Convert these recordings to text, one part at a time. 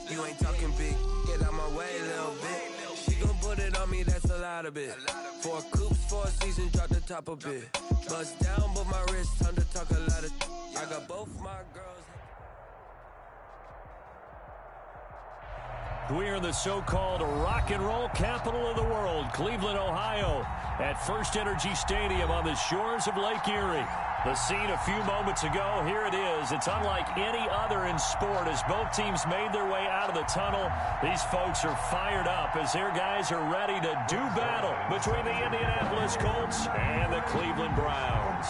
You ain't talking big, get out my way a little bit. She gon' put it on me, that's a lot of it. 4 coops, 4 seasons, drop the top a bit. Bust down, but my wrist, time to talk a lot of. I got both my girls. We're in the so-called rock and roll capital of the world, Cleveland, Ohio, at First Energy Stadium on the shores of Lake Erie. The scene a few moments ago, here it is. It's unlike any other in sport as both teams made their way out of the tunnel. These folks are fired up as their guys are ready to do battle between the Indianapolis Colts and the Cleveland Browns.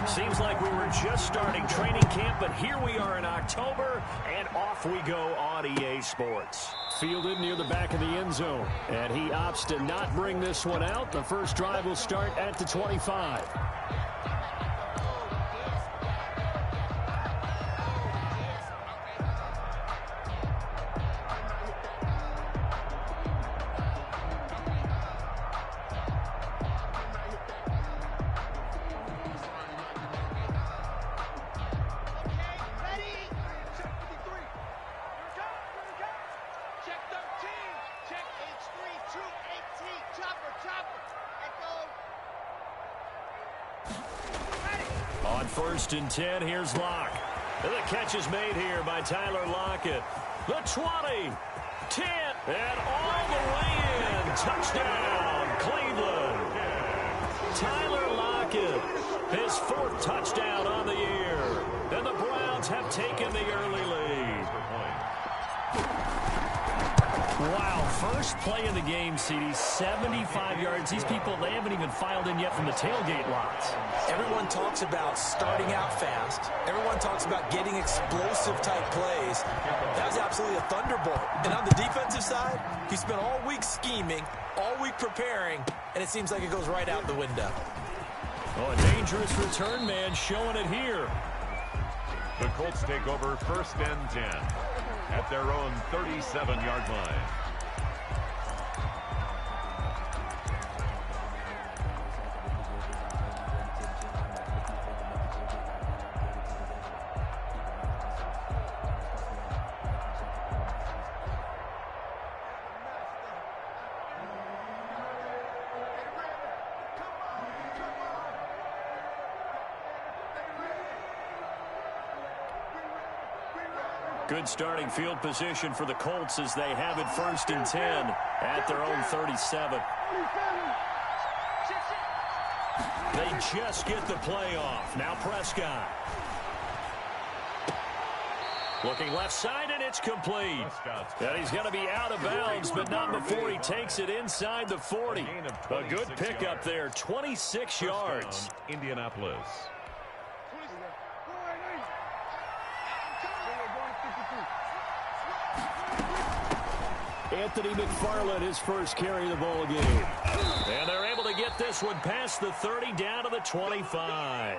Seems like we were just starting training camp, but here we are in October, and off we go on EA Sports. Fielded near the back of the end zone, and he opts to not bring this one out. The first drive will start at the 25. On 1st and 10, here's Locke. And the catch is made here by Tyler Lockett. The 20, 10, and all the way in. Touchdown, Cleveland. Tyler Lockett, his 4th touchdown on the year. And the Browns have taken the early lead. Wow, first play of the game, CD, 75 yards. These people, they haven't even filed in yet from the tailgate lots. Everyone talks about starting out fast. Everyone talks about getting explosive-type plays. That was absolutely a thunderbolt. And on the defensive side, he spent all week scheming, all week preparing, and it seems like it goes right out the window. Oh, a dangerous return man showing it here. The Colts take over 1st and 10 at their own 37-yard line. Good starting field position for the Colts as they have it 1st and 10 at their own 37. They just get the play off. Now Prescott. Looking left side, and it's complete. And he's going to be out of bounds, but not before he takes it inside the 40. A good pickup there, 26 yards. Indianapolis. Anthony McFarland, his first carry of the ball game. And they're able to get this one past the 30 down to the 25.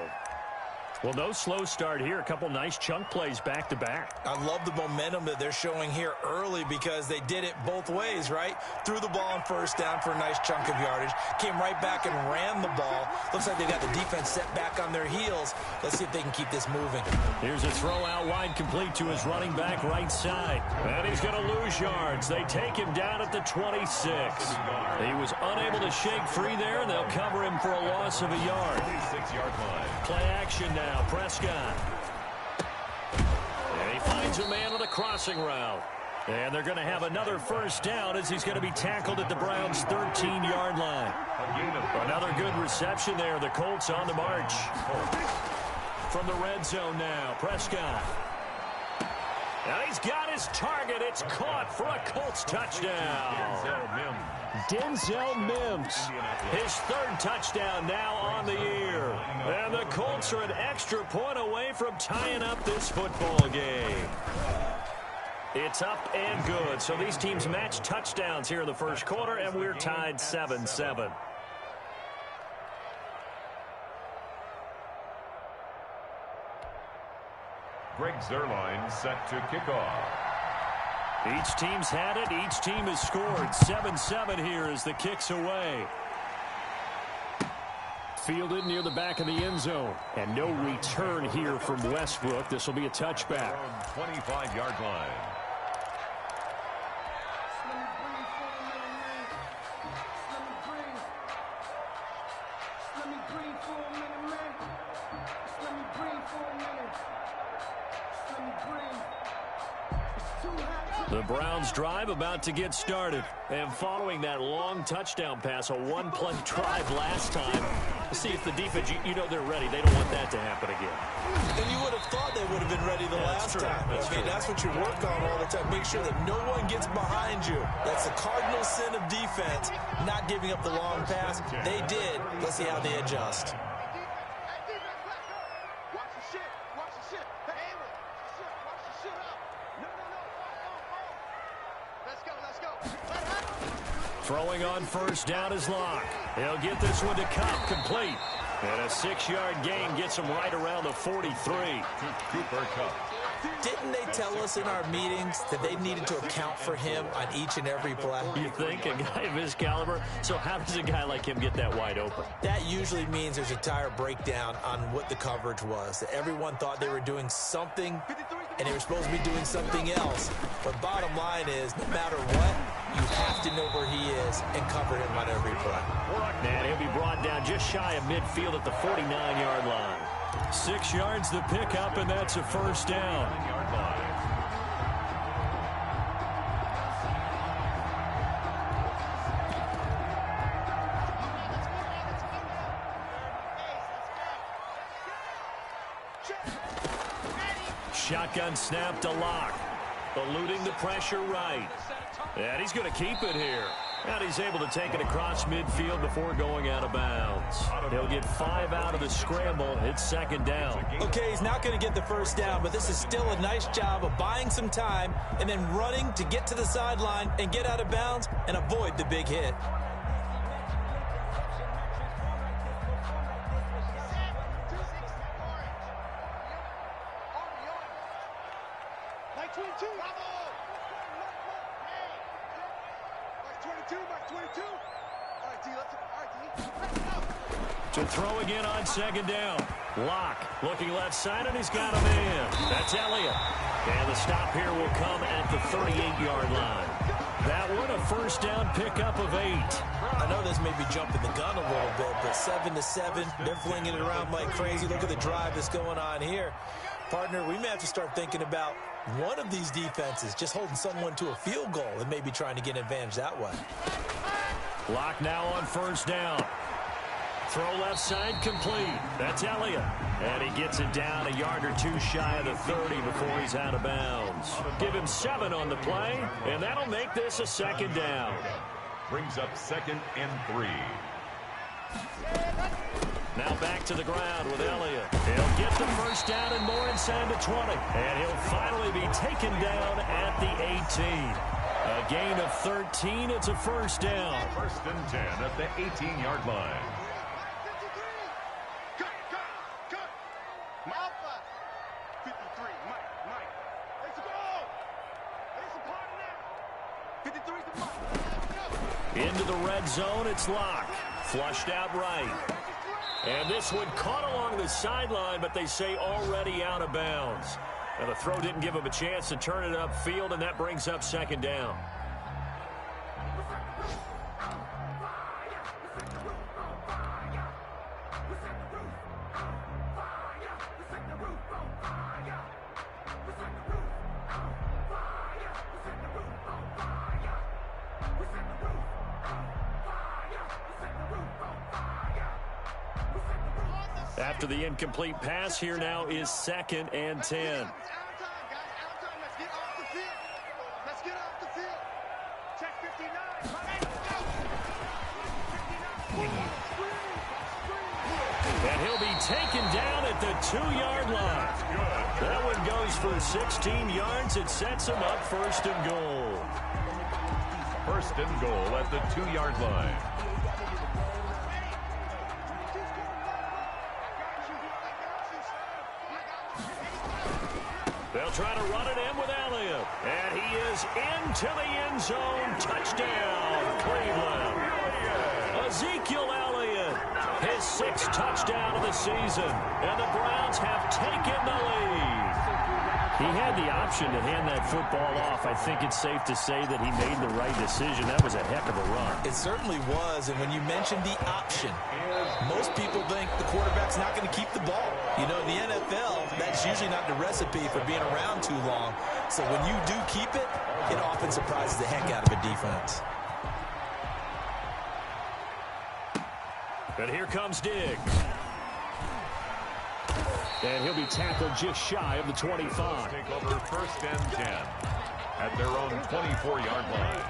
Well, no slow start here. A couple nice chunk plays back-to-back. I love the momentum that they're showing here early because they did it both ways, right? Threw the ball on 1st down for a nice chunk of yardage. Came right back and ran the ball. Looks like they got the defense set back on their heels. Let's see if they can keep this moving. Here's a throw out wide complete to his running back right side. And he's going to lose yards. They take him down at the 26. He was unable to shake free there, and they'll cover him for a loss of a yard. 26-yard line. Play action now. Prescott. And he finds a man on the crossing route. And they're going to have another 1st down as he's going to be tackled at the Browns' 13-yard line. Another good reception there. The Colts on the march. From the red zone now, Prescott. And he's got his target. It's caught for a Colts touchdown. Denzel Mims, his 3rd touchdown now on the year. And the Colts are an extra point away from tying up this football game. It's up and good. So these teams match touchdowns here in the 1st quarter, and we're tied 7-7. Greg Zuerlein set to kick off. Each team's had it. Each team has scored. 7-7 here as the kick's away. Fielded near the back of the end zone. And no return here from Westbrook. This will be a touchback. 25-yard line. The Browns drive about to get started. And following that long touchdown pass, a one-play drive last time, see if the defense, you know they're ready. They don't want that to happen again. And you would have thought they would have been ready the last time. That's what you work on all the time. Make sure that no one gets behind you. That's the cardinal sin of defense, not giving up the long pass. They did. Let's see how they adjust. Throwing on first down is Locke. He'll get this one to Cup, complete. And a 6-yard gain gets him right around the 43. Cooper Cup. Didn't they tell us in our meetings that they needed to account for him on each and every play? You think? A guy of his caliber? So how does a guy like him get that wide open? That usually means there's a entire breakdown on what the coverage was. That everyone thought they were doing something, and they were supposed to be doing something else. But bottom line is, no matter what, you have to know where he is and cover him on every play. And he'll be brought down just shy of midfield at the 49-yard line. 6 yards the pickup, and that's a first down. Shotgun snap to Locke. Eluding the pressure right. And he's going to keep it here. And he's able to take it across midfield before going out of bounds. He'll get 5 out of the scramble. It's second down. Okay, he's not going to get the first down, but this is still a nice job of buying some time and then running to get to the sideline and get out of bounds and avoid the big hit. To throw again on second down. Locke looking left side, and he's got a man. That's Elliott. And the stop here will come at the 38-yard line. That one, a first down pickup of 8. I know this may be jumping the gun a little bit, but 7-7, they're flinging it around like crazy. Look at the drive that's going on here. Partner, we may have to start thinking about one of these defenses just holding someone to a field goal and maybe trying to get an advantage that way. Locke now on first down. Throw left side complete. That's Elliott. And he gets it down a yard or two shy of the 30 before he's out of bounds. Give him 7 on the play, and that'll make this a second down. Brings up 2nd and 3. Now back to the ground with Elliott. He'll get the first down and more inside the 20. And he'll finally be taken down at the 18. A gain of 13. It's a first down. 1st and 10 at the 18-yard line. Into the red zone, it's Locke. Flushed out right. And this one caught along the sideline, but they say already out of bounds. And the throw didn't give him a chance to turn it upfield, and that brings up second down. After the incomplete pass, here now is 2nd and 10. And he'll be taken down at the 2-yard line. That one goes for 16 yards. It sets him up 1st and goal. 1st and goal at the 2-yard line. They'll try to run it in with Elliott. And he is into the end zone. Touchdown, Cleveland. Ezekiel Elliott, his 6th touchdown of the season. And the Browns have taken the lead. He had the option to hand that football off. I think it's safe to say that he made the right decision. That was a heck of a run. It certainly was, and when you mentioned the option, most people think the quarterback's not going to keep the ball. You know, in the NFL, that's usually not the recipe for being around too long. So when you do keep it, it often surprises the heck out of a defense. And here comes Diggs. And he'll be tackled just shy of the 25. Take over 1st and 10 at their own 24-yard line.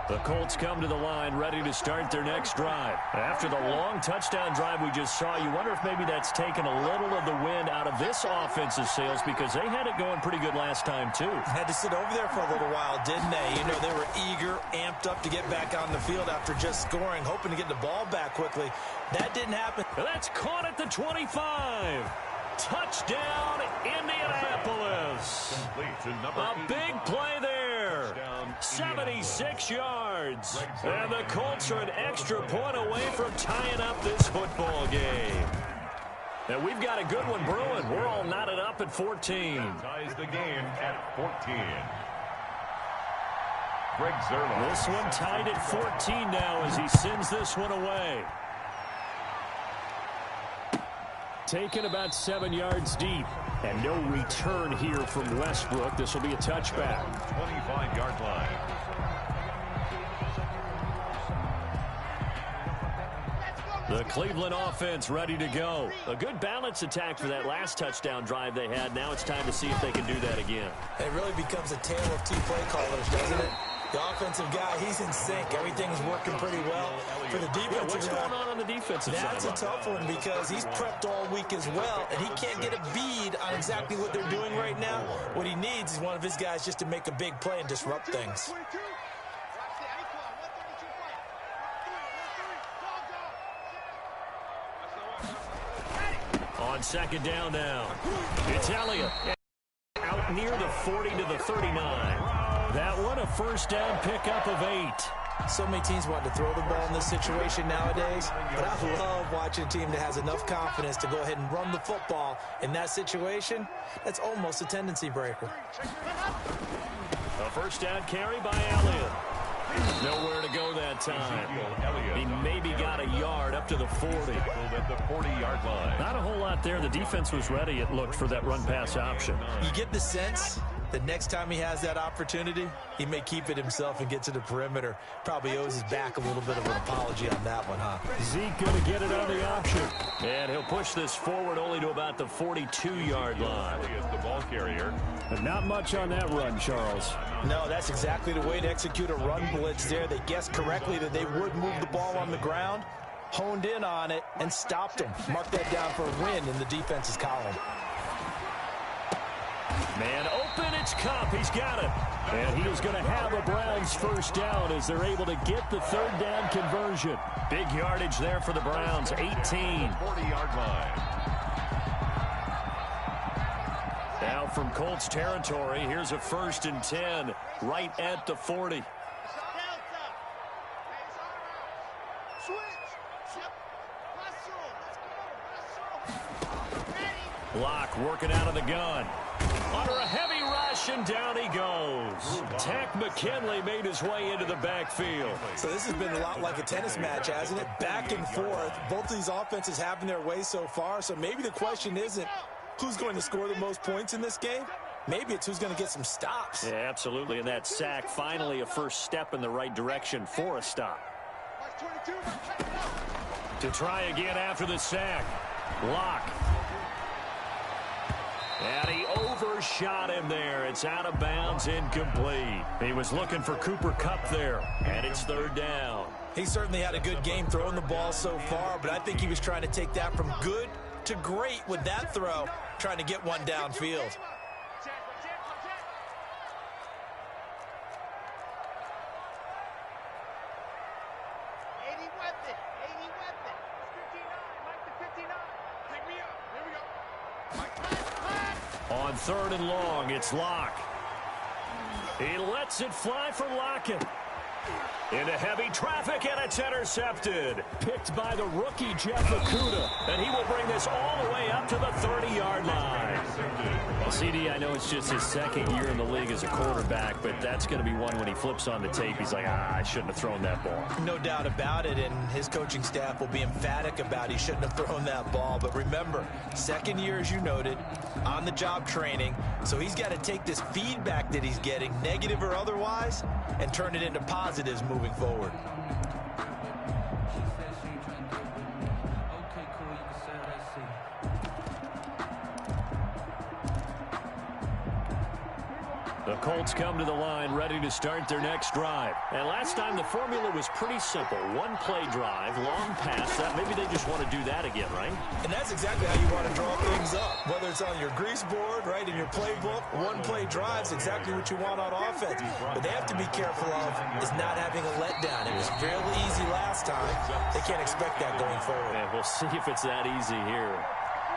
The Colts come to the line ready to start their next drive. After the long touchdown drive we just saw, you wonder if maybe that's taken a little of the wind out of this offensive sails because they had it going pretty good last time too. Had to sit over there for a little while, didn't they? You know, they were eager, amped up to get back on the field after just scoring, hoping to get the ball back quickly. That didn't happen. That's caught at the 25. Touchdown, Indianapolis. A big play there. 76 yards. And the Colts are an extra point away from tying up this football game. And we've got a good one brewing. We're all knotted up at 14. Ties the game at 14. Greg Zerlo. This one tied at 14 now as he sends this one away. Taken about 7 yards deep. And no return here from Westbrook. This will be a touchback. 25-yard line. The Cleveland offense ready to go. A good balance attack for that last touchdown drive they had. Now it's time to see if they can do that again. It really becomes a tale of two play callers, doesn't it? The offensive guy, he's in sync. Everything's working pretty well. For the defensive what's going on the defensive side? That's a tough one because he's prepped all week as well, and he can't get a bead on exactly what they're doing right now. What he needs is one of his guys just to make a big play and disrupt things. On second down now. It's Elliott. Out near the 40 to the 39. That one a first down pickup of 8. So many teams want to throw the ball in this situation nowadays, but I love watching a team that has enough confidence to go ahead and run the football. In that situation, that's almost a tendency breaker. A first down carry by Elliott. Nowhere to go that time. He maybe got a yard up to the 40. At the 40-yard line. Not a whole lot there. The defense was ready, it looked, for that run-pass option. You get the sense that next time he has that opportunity, he may keep it himself and get to the perimeter. Probably owes his back a little bit of an apology on that one, huh? Zeke going to get it on the option. And he'll push this forward only to about the 42-yard line. Is the ball carrier. But not much on that run, Charles. No, that's exactly the way to execute a run blitz there. They guessed correctly that they would move the ball on the ground, honed in on it, and stopped him. Mark that down for a win in the defense's column. Man open, it's Cup. He's got it. And he is going to have a Browns first down as they're able to get the third down conversion. Big yardage there for the Browns, 18. 40-yard line. Now from Colts territory, here's a 1st and 10 right at the 40. Block working out of the gun. Under a heavy rush, and down he goes. Tack McKinley made his way into the backfield. So this has been a lot like a tennis match, hasn't it? Back and forth. Both of these offenses having their way so far, so maybe the question isn't who's going to score the most points in this game. Maybe it's who's going to get some stops. Yeah, absolutely. And that sack, finally a first step in the right direction for a stop. To try again after the sack. Lock. And he overshot him there. It's out of bounds, incomplete. He was looking for Cooper Kupp there, and it's third down. He certainly had a good game throwing the ball so far, but I think he was trying to take that from good to great with that throw, trying to get one downfield. On 3rd and long, it's Locke. He lets it fly for Lockett. Into heavy traffic, and it's intercepted. Picked by the rookie, Jeff Okudah. And he will bring this all the way up to the 30-yard line. Well, CD, I know it's just his second year in the league as a quarterback, but that's going to be one when he flips on the tape. He's like, I shouldn't have thrown that ball. No doubt about it, and his coaching staff will be emphatic about he shouldn't have thrown that ball. But remember, second year, as you noted, on-the-job training. So he's got to take this feedback that he's getting, negative or otherwise, and turn it into positives moving forward. The Colts come to the line ready to start their next drive. And last time the formula was pretty simple. One-play drive, long pass. Maybe they just want to do that again, right? And that's exactly how you want to draw things up. Whether it's on your grease board, right, in your playbook, one-play drive's exactly what you want on offense. But they have to be careful of is not having a letdown. It was fairly easy last time. They can't expect that going forward. And we'll see if it's that easy here.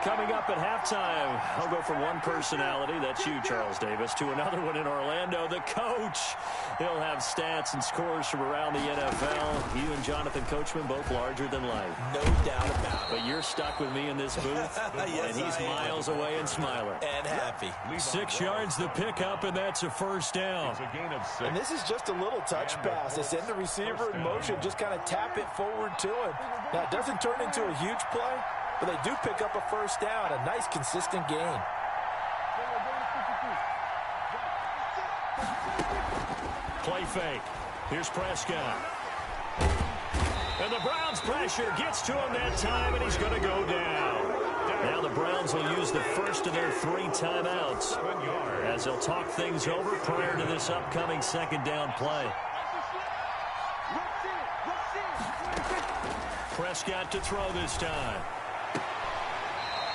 Coming up at halftime, I'll go from one personality, that's you, Charles Davis, to another one in Orlando, the coach. He'll have stats and scores from around the NFL. You and Jonathan Coachman, both larger than life. No doubt about it. But you're stuck with me in this booth, yes, and he's miles away and smiling. And happy. 6 yards the pickup, and that's a first down. It's a gain of 6. And this is just a little touch pass. They send the receiver in motion, just kind of tap it forward to him. Now, it doesn't turn into a huge play, but they do pick up a first down, a nice, consistent gain. Play fake. Here's Prescott. And the Browns' pressure gets to him that time, and he's going to go down. Now the Browns will use the first of their 3 timeouts as they'll talk things over prior to this upcoming second down play. Prescott to throw this time.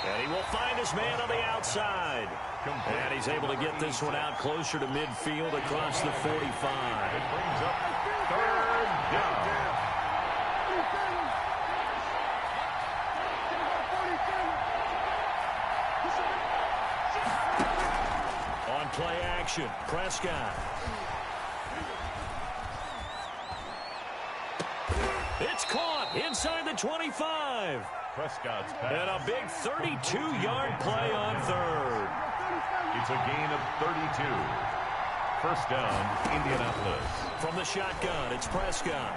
And he will find his man on the outside. And he's able to get this one out closer to midfield across the 45. It brings up 3rd down. On play action, Prescott. It's caught inside the 25. Prescott's pass. And a big 32-yard play on 3rd. It's a gain of 32. First down, Indianapolis. From the shotgun, it's Prescott.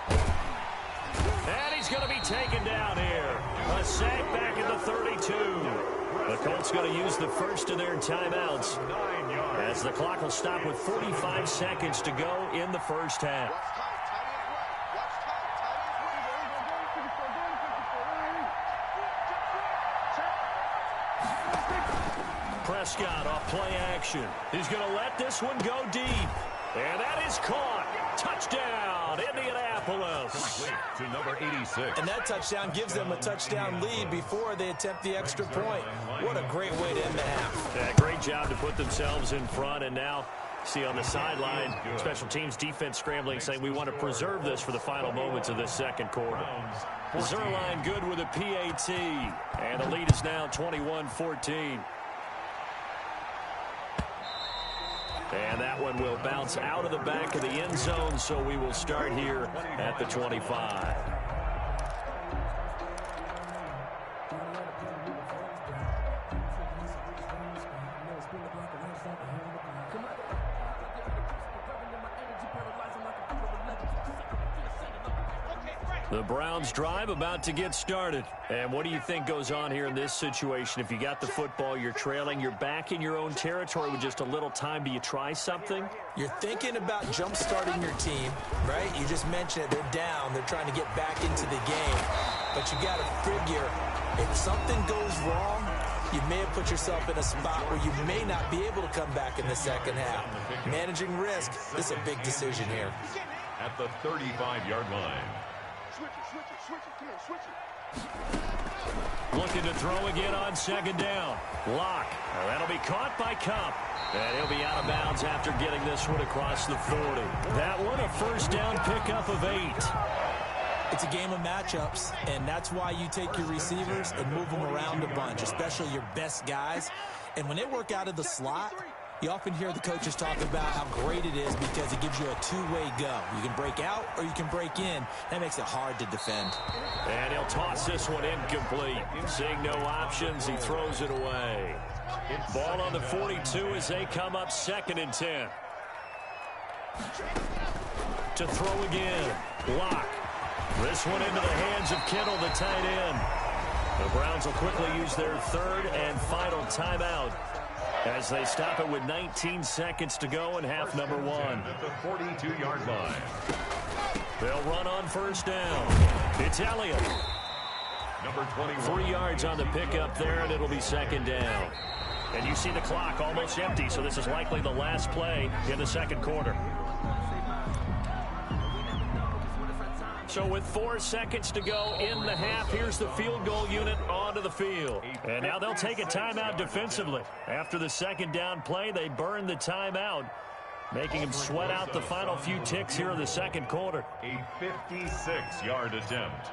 And he's going to be taken down here. A sack back at the 32. The Colts going to use the first of their timeouts as the clock will stop with 45 seconds to go in the first half. Prescott off play action. He's going to let this one go deep. And that is caught. Touchdown, Indianapolis. To number 86. And that touchdown gives them a touchdown lead before they attempt the extra point. What a great way to end the half. Yeah, great job to put themselves in front. And now, see on the sideline, special teams defense scrambling, saying we want to preserve this for the final moments of this second quarter. Zerline good with a PAT. And the lead is now 21-14. And that one will bounce out of the back of the end zone, so we will start here at the 25. The Browns drive about to get started. And what do you think goes on here in this situation? If you got the football, you're trailing, you're back in your own territory with just a little time. Do you try something? You're thinking about jump-starting your team, right? You just mentioned it. They're down. They're trying to get back into the game. But you got to figure if something goes wrong, you may have put yourself in a spot where you may not be able to come back in the second half. Managing risk, this is a big decision here. At the 35-yard line. Looking to throw again on second down. Lock. That'll be caught by Cup. And he'll be out of bounds after getting this one across the 40. That one a first down pickup of 8. It's a game of matchups, and that's why you take your receivers and move them around a bunch, especially your best guys. And when they work out of the slot, You often hear the coaches talk about how great it is because it gives you a two-way go. You can break out or you can break in. That makes it hard to defend. And he'll toss this one incomplete. Seeing no options, he throws it away. Ball on the 42 as they come up 2nd and 10. To throw again. Lock. This one into the hands of Kittle, the tight end. The Browns will quickly use their 3rd and final timeout as they stop it with 19 seconds to go in half number 1. At the 42-yard line. They'll run on 1st down. It's Elliott. Number 21. 3 yards on the pickup there, and it'll be 2nd down. And you see the clock almost empty, so this is likely the last play in the 2nd quarter. So with 4 seconds to go in the half, here's the field goal unit onto the field. And now they'll take a timeout defensively. After the 2nd down play, they burn the timeout, making them sweat out the final few ticks here in the 2nd quarter. A 56-yard attempt.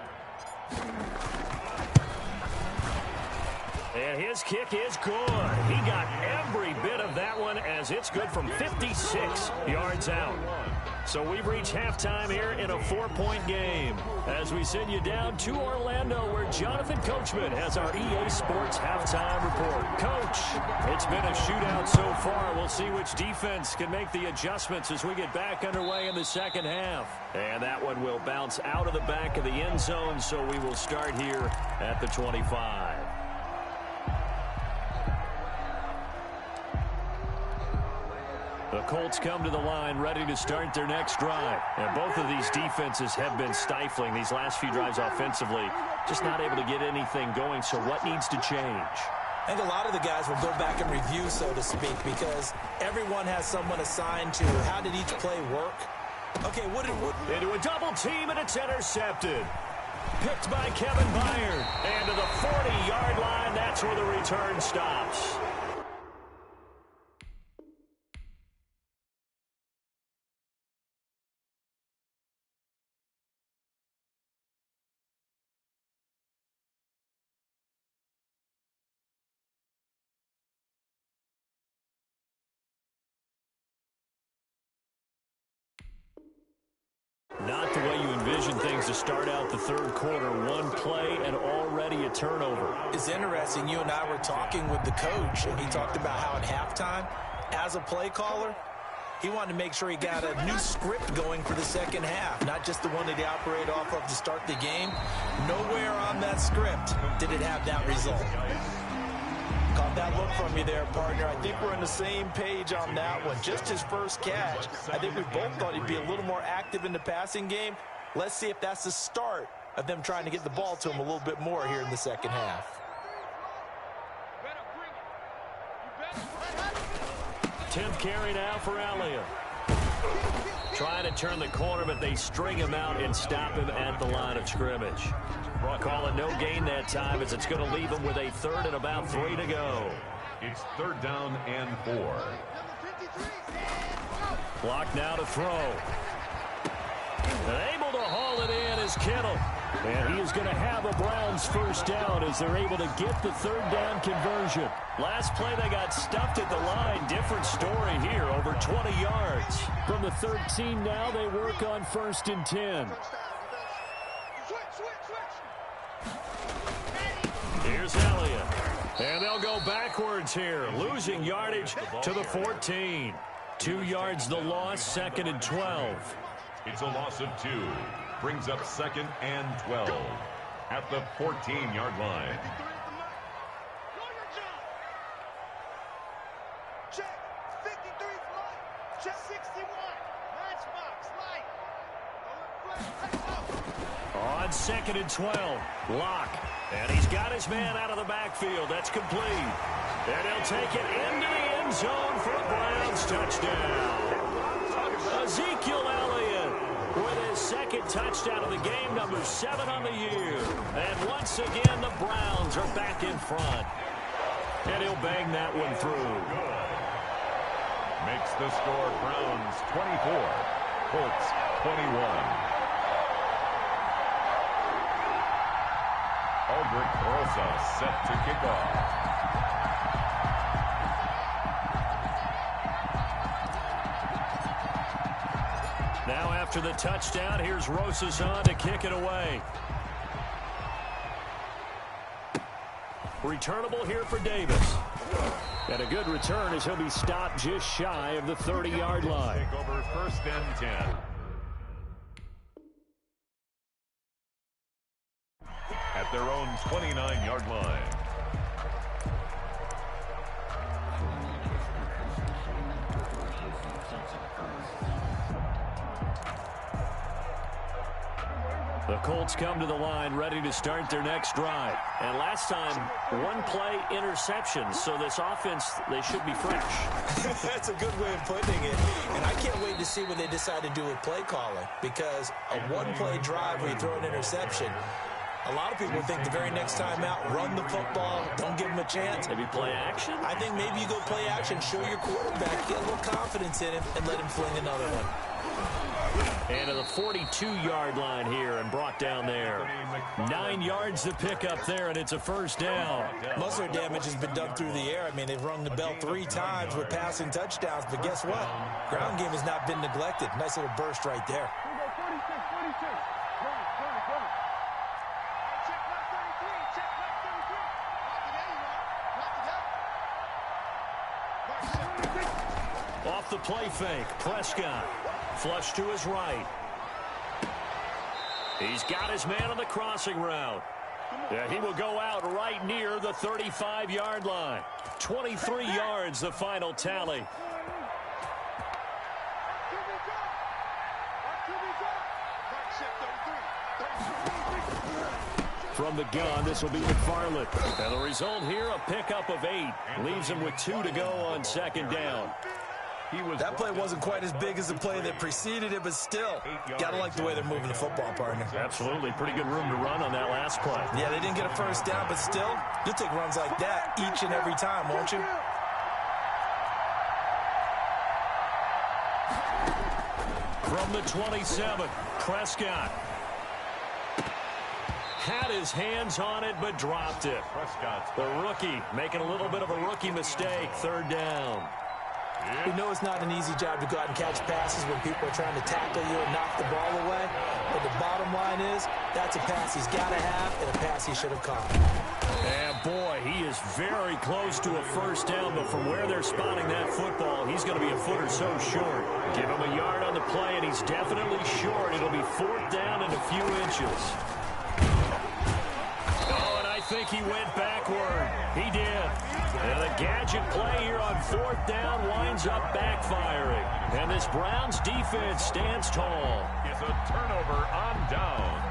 And his kick is good. He got every bit of that one as it's good from 56 yards out. So we've reached halftime here in a 4-point game as we send you down to Orlando where Jonathan Coachman has our EA Sports halftime report. Coach, it's been a shootout so far. We'll see which defense can make the adjustments as we get back underway in the 2nd half. And that one will bounce out of the back of the end zone, so we will start here at the 25. The Colts come to the line ready to start their next drive. And both of these defenses have been stifling these last few drives offensively. Just not able to get anything going, so what needs to change? I think a lot of the guys will go back and review, so to speak, because everyone has someone assigned to how did each play work. Okay, into a double team, and it's intercepted. Picked by Kevin Byard. And to the 40-yard line, that's where the return stops. Not the way you envision things to start out the 3rd quarter. 1 play and already a turnover. It's interesting. You and I were talking with the coach, and he talked about how at halftime, as a play caller, he wanted to make sure he got a new script going for the 2nd half, not just the one that he operated off of to start the game. Nowhere on that script did it have that result. Caught that look from you there, partner. I think we're on the same page on that one. Just his first catch. I think we both thought he'd be a little more active in the passing game. Let's see if that's the start of them trying to get the ball to him a little bit more here in the 2nd half. 10th carry now for Elliott. Trying to turn the corner, but they string him out and stop him at the line of scrimmage. Calling no gain that time as it's going to leave him with a 3rd and about 3 to go. It's 3rd down and 4. Clock now to throw. And able to haul it in is Kittle. And he is going to have a Browns 1st down as they're able to get the 3rd down conversion. Last play they got stuffed at the line. Different story here, over 20 yards. From the 13 now they work on 1st and 10. Here's Elliott. And they'll go backwards here, losing yardage to the 14. 2 yards the loss, 2nd and 12. It's a loss of 2. Brings up 2nd and 12 at the 14-yard line. Check. 53 flight. Check 61. Matchbox light. On 2nd and 12. Lock. And he's got his man out of the backfield. That's complete. And he'll take it into the end zone for a Browns touchdown. Ezekiel Elliott with his 2nd touchdown of the game, number 7 on the year. And once again, the Browns are back in front. And he'll bang that one through. Makes the score Browns 24, Colts 21. Aldrich Rosa set to kick off. After the touchdown, here's Rosas on to kick it away. Returnable here for Davis. And a good return as he'll be stopped just shy of the 30-yard line. Take over 1st and 10. At their own 29-yard line. The Colts come to the line ready to start their next drive. And last time, one-play interception. So this offense, they should be fresh. That's a good way of putting it. And I can't wait to see what they decide to do with play calling. Because a one-play drive where you throw an interception, a lot of people think the very next time out, run the football, don't give them a chance. Maybe play action? I think maybe you go play action, show your quarterback, get a little confidence in him, and let him fling another one. And to the 42-yard line here and brought down there. 9 yards to pick up there, and it's a first down. Most of their damage has been done through the air. I mean, they've rung the bell 3 times with passing touchdowns, but guess what? Ground game has not been neglected. Nice little burst right there. Off the play fake, Prescott. Flush to his right. He's got his man on the crossing route. Yeah, he will go out right near the 35-yard line. 23 yards, the final tally. From the gun, this will be McFarland. And the result here, a pickup of 8. Leaves him with 2 to go on second down. That play wasn't quite as big as the play that preceded it, but still, got to like the way they're moving the football, partner. Absolutely. Pretty good room to run on that last play. Yeah, they didn't get a first down, but still, you'll take runs like that each and every time, won't you? From the 27, Prescott. Had his hands on it, but dropped it. The rookie making a little bit of a rookie mistake. Third down. We know it's not an easy job to go out and catch passes when people are trying to tackle you and knock the ball away. But the bottom line is, that's a pass he's got to have and a pass he should have caught. And boy, he is very close to a first down, but from where they're spotting that football, he's going to be a foot or so short. Give him a yard on the play, and he's definitely short. It'll be 4th down and a few inches. Oh, and I think he went backward. He did. And the gadget play here on 4th down winds up backfiring. And this Browns defense stands tall. It's a turnover on down.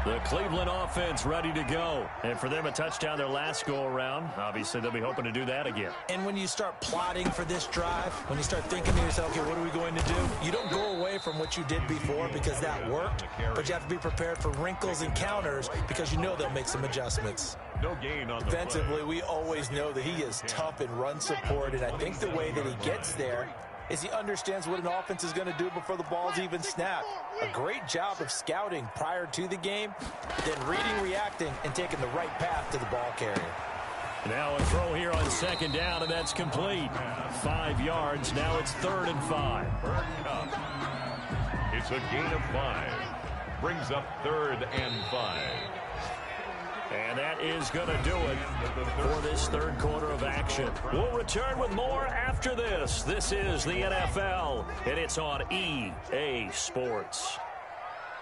The Cleveland offense ready to go. And for them, a touchdown their last go-around. Obviously, they'll be hoping to do that again. And when you start plotting for this drive, when you start thinking to yourself, okay, what are we going to do? You don't go away from what you did before because that worked, but you have to be prepared for wrinkles and counters because you know they'll make some adjustments. No gain on the Defensively, we always know that he is tough in run support, and I think the way that he gets there is he understands what an offense is going to do before the ball's even snapped. A great job of scouting prior to the game, then reading, reacting, and taking the right path to the ball carrier. Now a throw here on second down, and that's complete. 5 yards. Now it's 3rd and 5. It's a gain of 5. Brings up 3rd and 5. And that is going to do it for this third quarter of action. We'll return with more after this. This is the NFL, and it's on EA Sports.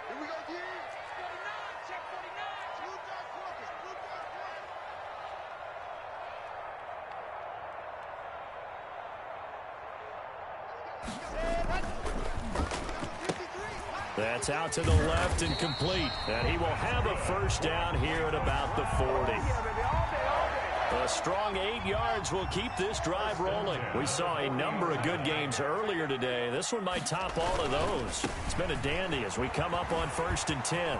Here we go, D. Check 49. Blue dot focus. That's out to the left and complete. And he will have a first down here at about the 40. A strong 8 yards will keep this drive rolling. We saw a number of good games earlier today. This one might top all of those. It's been a dandy as we come up on 1st and 10.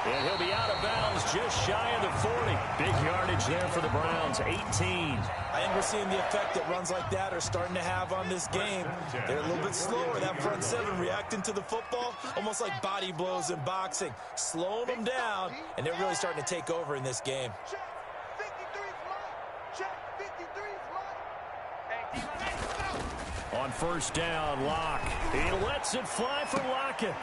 And he'll be out of bounds just shy of the 40. Big yardage there for the Browns, 18. I think we're seeing the effect that runs like that are starting to have on this game. They're a little bit slower. That front seven reacting to the football, almost like body blows in boxing, slowing them down, and they're really starting to take over in this game. Check 53 fly. Check 53 fly. Hey, D-line, go. On first down, Locke. He lets it fly for Lockett.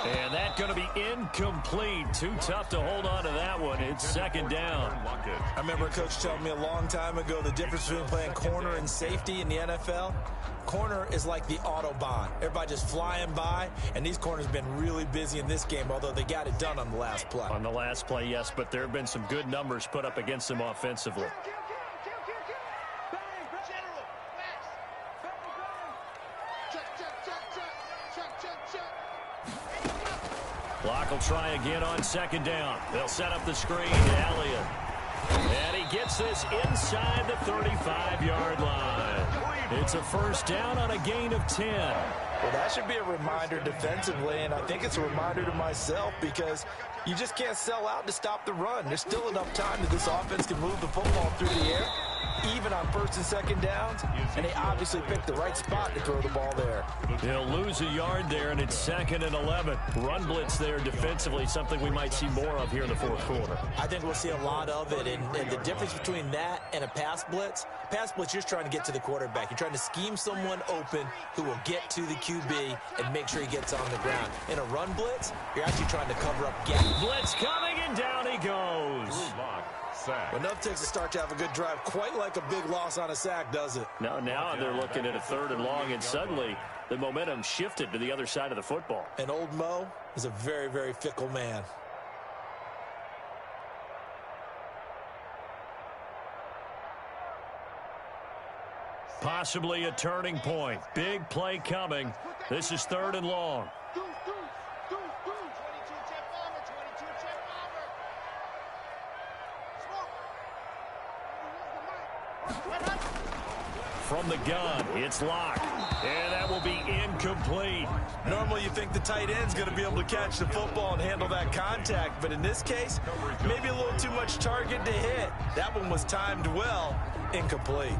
And that's going to be incomplete. Too tough to hold on to that one. It's second down. I remember a coach telling me a long time ago the difference between playing corner and safety in the NFL. Corner is like the Autobahn. Everybody just flying by, and these corners have been really busy in this game, although they got it done on the last play. On the last play, yes, but there have been some good numbers put up against them offensively. Locke will try again on second down. They'll set up the screen to Elliott. And he gets this inside the 35-yard line. It's a first down on a gain of 10. Well, that should be a reminder defensively, and I think it's a reminder to myself because you just can't sell out to stop the run. There's still enough time that this offense can move the football through the air, even on first and second downs, and they obviously picked the right spot to throw the ball there. They'll lose a yard there, and it's 2nd and 11. Run blitz there defensively, something we might see more of here in the fourth quarter. I think we'll see a lot of it, and the difference between that and a pass blitz, you're just trying to get to the quarterback. You're trying to scheme someone open who will get to the QB and make sure he gets on the ground. In a run blitz, you're actually trying to cover up gaps. Blitz coming, and down he goes. But enough takes a start to have a good drive, quite like a big loss on a sack, does it? Now they're looking at a 3rd and long, and suddenly the momentum shifted to the other side of the football. And old Mo is a very, very fickle man. Possibly a turning point. Big play coming. This is 3rd and long. From the gun, it's Locke. And that will be incomplete. Normally you think the tight end's going to be able to catch the football and handle that contact, but in this case, maybe a little too much target to hit. That one was timed well. Incomplete.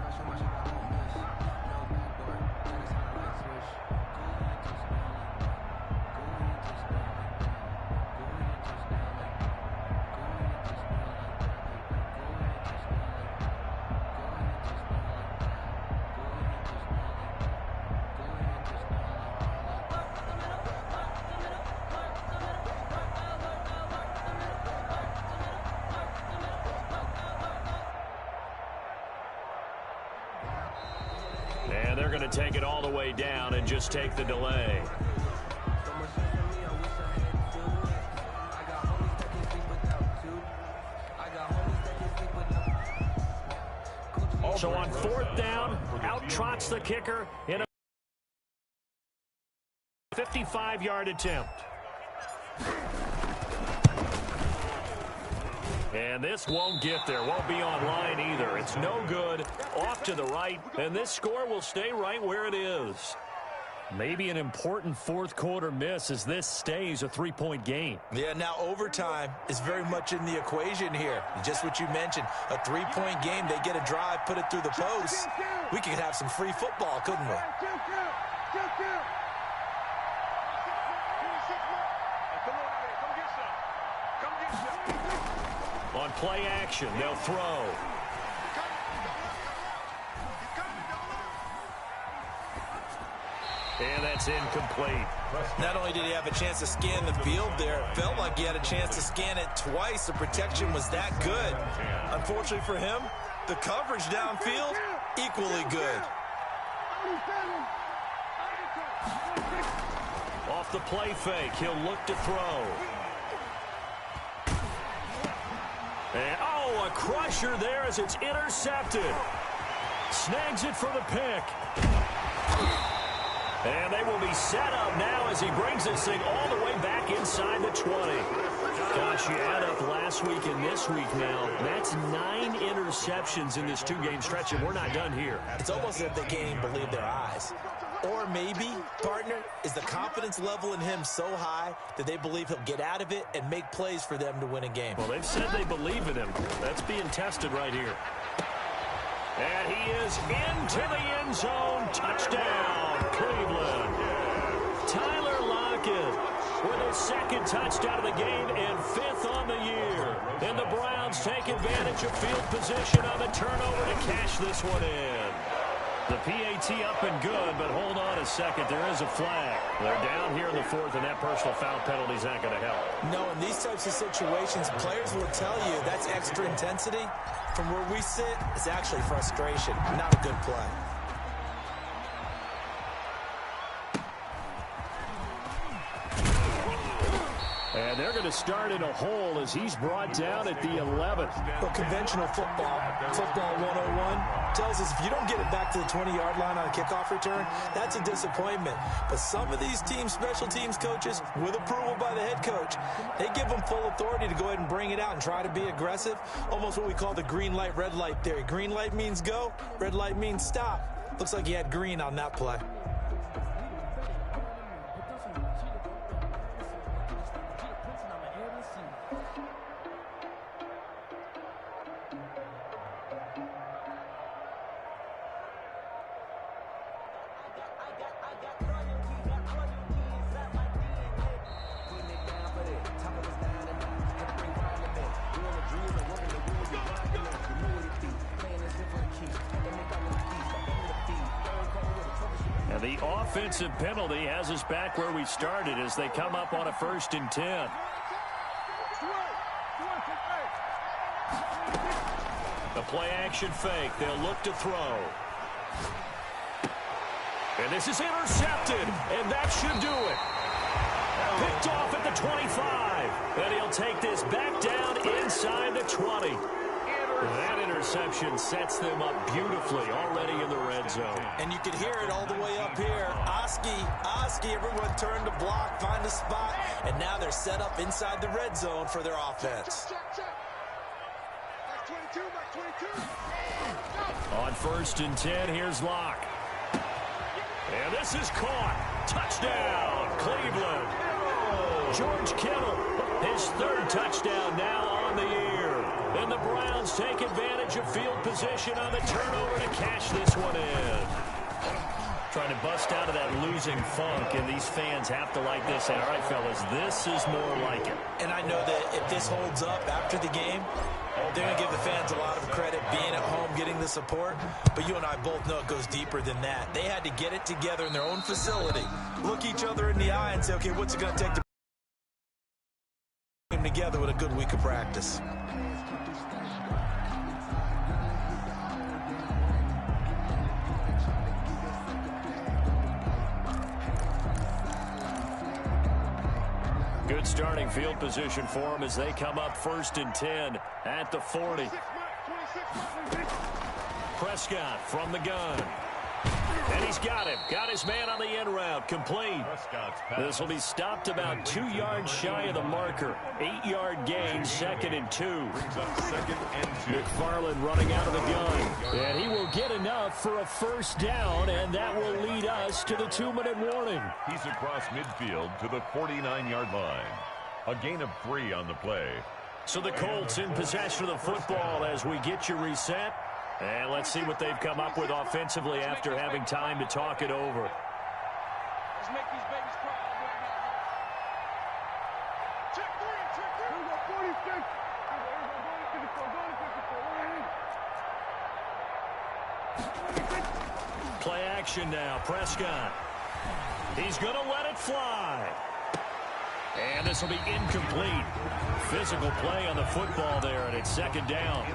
And they're going to take it all the way down and just take the delay. So on 4th down, out trots the kicker in a 55-yard attempt. And this won't get there, won't be online either. It's no good, off to the right, and this score will stay right where it is. Maybe an important fourth quarter miss as this stays a 3-point game. Yeah, now overtime is very much in the equation here. Just what you mentioned, a 3-point game, they get a drive, put it through the post. We could have some free football, couldn't we? On play action, they'll throw. And that's incomplete. Not only did he have a chance to scan the field there, it felt like he had a chance to scan it twice. The protection was that good. Unfortunately for him, the coverage downfield, equally good. Off the play fake, he'll look to throw. And, a crusher there as it's intercepted. Snags it for the pick. And they will be set up now as he brings this thing all the way back inside the 20. Gosh, you add up last week and this week now. That's 9 interceptions in this 2-game stretch, and we're not done here. It's almost as if they can't even believe their eyes. Or maybe, partner, is the confidence level in him so high that they believe he'll get out of it and make plays for them to win a game. Well, they've said they believe in him. That's being tested right here. And he is into the end zone. Touchdown, Cleveland. Tyler Lockett with his 2nd touchdown of the game and 5th on the year. And the Browns take advantage of field position on the turnover to cash this one in. The PAT up and good, but hold on a second. There is a flag. They're down here in the fourth, and that personal foul penalty is not going to help. No, in these types of situations, players will tell you that's extra intensity. From where we sit, it's actually frustration, not a good play. And they're going to start in a hole as he's brought down at the 11th. Well, conventional football 101, tells us if you don't get it back to the 20-yard line on a kickoff return, that's a disappointment. But some of these teams, special teams coaches, with approval by the head coach, they give them full authority to go ahead and bring it out and try to be aggressive. Almost what we call the green light, red light theory. Green light means go, red light means stop. Looks like he had green on that play. And the offensive penalty has us back where we started as they come up on a 1st and 10. The play action fake. They'll look to throw. And this is intercepted, and that should do it. Picked off at the 25. And he'll take this back down inside the 20. That interception sets them up beautifully already in the red zone. And you can hear it all the way up here. Oski, everyone turned to block, find a spot, and now they're set up inside the red zone for their offense. On 1st and 10, here's Locke. And this is caught. Touchdown, Cleveland. George Kittle, his 3rd touchdown now on the year. And the Browns take advantage of field position on the turnover to cash this one in. Trying to bust out of that losing funk, and these fans have to like this. And all right, fellas, this is more like it. And I know that if this holds up after the game, they're going to give the fans a lot of credit being at home, getting the support. But you and I both know it goes deeper than that. They had to get it together in their own facility, look each other in the eye and say, okay, what's it going to take to bring them together with a good week of practice? Good starting field position for them as they come up 1st and 10 at the 40. Prescott from the gun. And he's got him. Got his man on the end route. Complete. This will be stopped about 2 yards shy of the marker. 8-yard gain, 2nd and 2. McFarland running out of the gun. And he will get enough for a 1st down, and that will lead us to the 2-minute warning. He's across midfield to the 49-yard line. A gain of 3 on the play. So the Colts in possession of the football as we get you reset. And let's see what they've come up with offensively after having time to talk it over. Let's make these babies cry right now. Check 3, check 3. Play action now. Prescott. He's going to let it fly. And this will be incomplete. Physical play on the football there, and it's 2nd down.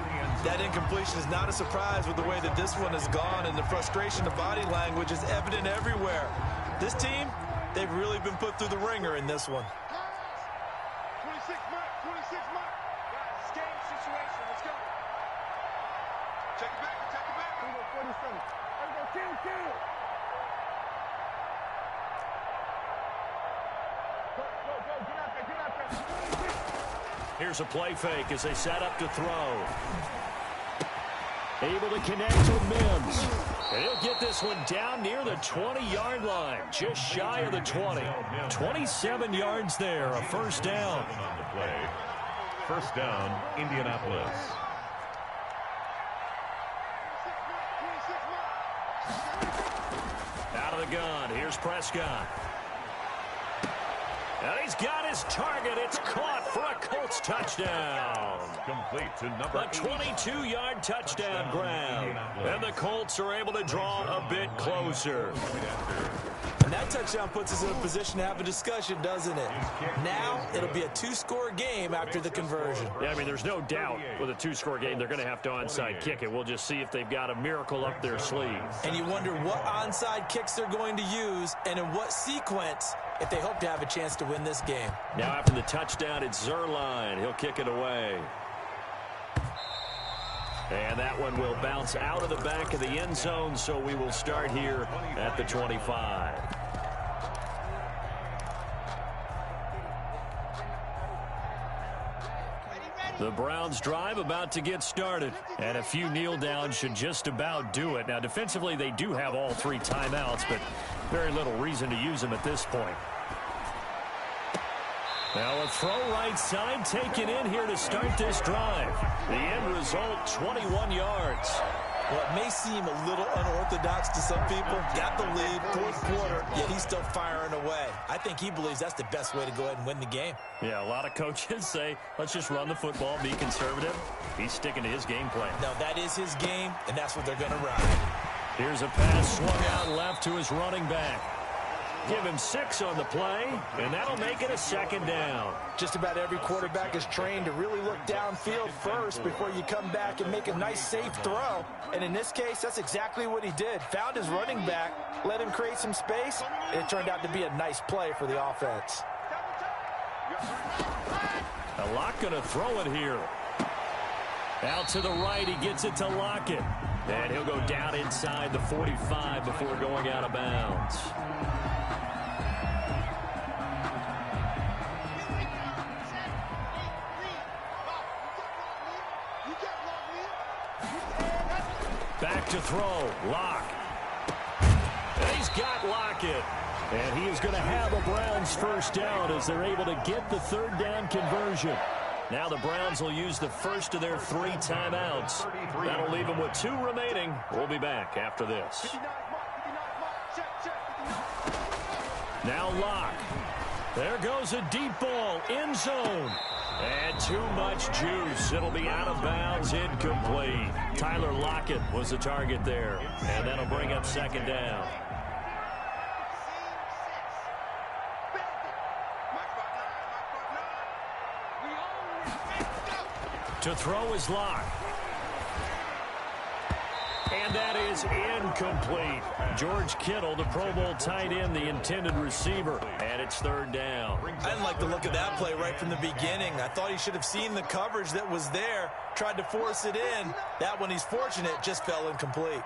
That incompletion is not a surprise with the way that this one has gone, and the frustration of body language is evident everywhere. This team, they've really been put through the ringer in this one. 26 mark. Guys, game situation. Let's go. Check it back. We go 47. Let's go, kill. Go, get out there. Here's a play fake as they set up to throw. Able to connect with Mims. And he'll get this one down near the 20-yard line, just shy of the 20. 27 yards there, a 1st down. On the play. 1st down, Indianapolis. Out of the gun, here's Prescott. And he's got his target. It's caught for a Colts touchdown. Complete to number A 22-yard touchdown grab. And the Colts are able to draw a bit closer. And that touchdown puts us in a position to have a discussion, doesn't it? Now it'll be a two-score game after the conversion. Yeah, I mean, there's no doubt with a two-score game they're going to have to onside kick it. We'll just see if they've got a miracle up their sleeve. And you wonder what onside kicks they're going to use and in what sequence if they hope to have a chance to win this game. Now after the touchdown, it's Zerline. He'll kick it away. And that one will bounce out of the back of the end zone, so we will start here at the 25. The Browns drive about to get started, and a few kneel downs should just about do it. Now, defensively, they do have all three timeouts, but very little reason to use them at this point. Now a throw right side taken in here to start this drive. The end result, 21 yards. Well, it may seem a little unorthodox to some people. Got the lead, fourth quarter, yet he's still firing away. I think he believes that's the best way to go ahead and win the game. Yeah, a lot of coaches say, let's just run the football, be conservative. He's sticking to his game plan. No, that is his game, and that's what they're going to ride. Here's a pass swung out left to his running back. Give him 6 on the play, and that'll make it a second down. Just about every quarterback is trained to really look downfield first before you come back and make a nice, safe throw. And in this case, that's exactly what he did. Found his running back, let him create some space, and it turned out to be a nice play for the offense. A Lock going to throw it here. Out to the right, he gets it to Lockett. And he'll go down inside the 45 before going out of bounds. Back to throw, Lock. And he's got Lockett. And he is going to have a Browns first down as they're able to get the third down conversion. Now the Browns will use the first of their 3 timeouts. That'll leave them with 2 remaining. We'll be back after this. Now Lock. There goes a deep ball, end zone. And too much juice. It'll be out of bounds, incomplete. Tyler Lockett was the target there. And that'll bring up second down. To throw is Lock. And that is incomplete. George Kittle, the Pro Bowl tight end, the intended receiver. And it's third down. I didn't like the look of that play right from the beginning. I thought he should have seen the coverage that was there, tried to force it in. That one, he's fortunate, just fell incomplete.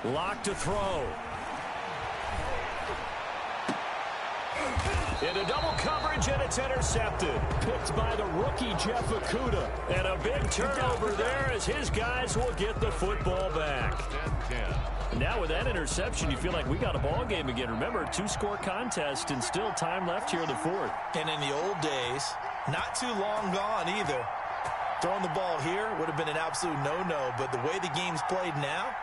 Lock to throw. Into double coverage, and it's intercepted. Picked by the rookie, Jeff Okudah. And a big turnover there as his guys will get the football back. Now with that interception, you feel like we got a ball game again. Remember, 2-score contest and still time left here in the fourth. And in the old days, not too long gone either. Throwing the ball here would have been an absolute no-no, but the way the game's played now,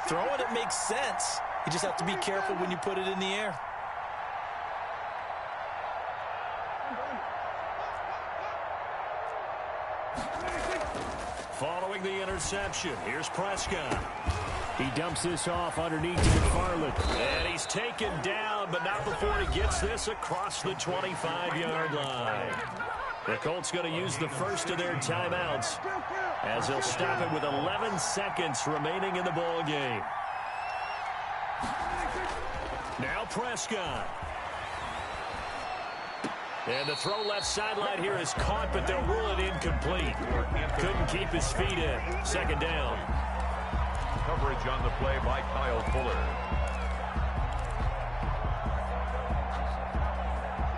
throwing it makes sense. You just have to be careful when you put it in the air. Following the interception, here's Prescott. He dumps this off underneath to McFarland. And he's taken down, but not before he gets this across the 25-yard line. The Colts going to use the first of their timeouts as they'll stop it with 11 seconds remaining in the ball game. Now Prescott. And the throw left sideline here is caught, but they'll rule it incomplete. Couldn't keep his feet in. Second down. Coverage on the play by Kyle Fuller.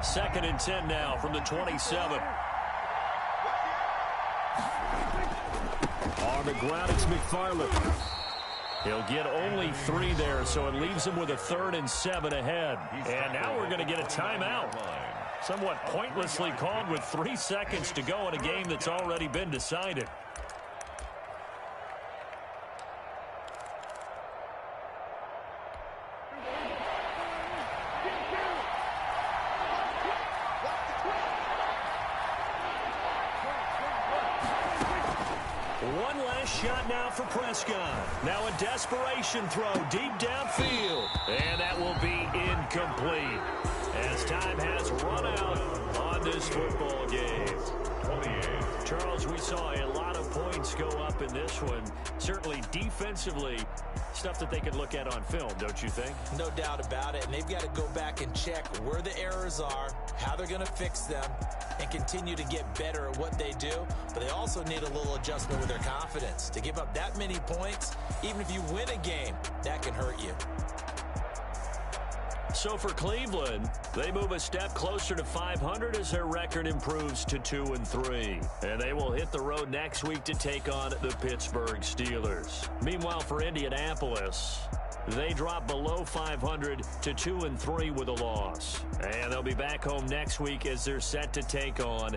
Second and 10 now from the 27. On the ground, it's McFarland. He'll get only 3 there, so it leaves him with a 3rd and 7 ahead. And now we're going to get a timeout. Somewhat pointlessly called with 3 seconds to go in a game that's already been decided. One last shot now for Prescott. Now a desperation throw deep downfield. And that will be incomplete as time has run out on this football game. 28. Charles, we saw a lot of points go up in this one. Certainly defensively, stuff that they could look at on film, don't you think? No doubt about it. And they've got to go back and check where the errors are, how they're going to fix them, and continue to get better at what they do. But they also need a little adjustment with their confidence. To give up that many points, even if you win a game, that can hurt you. So for Cleveland, they move a step closer to 500 as their record improves to 2-3. And they will hit the road next week to take on the Pittsburgh Steelers. Meanwhile, for Indianapolis, they drop below 500 to 2-3 with a loss. And they'll be back home next week as they're set to take on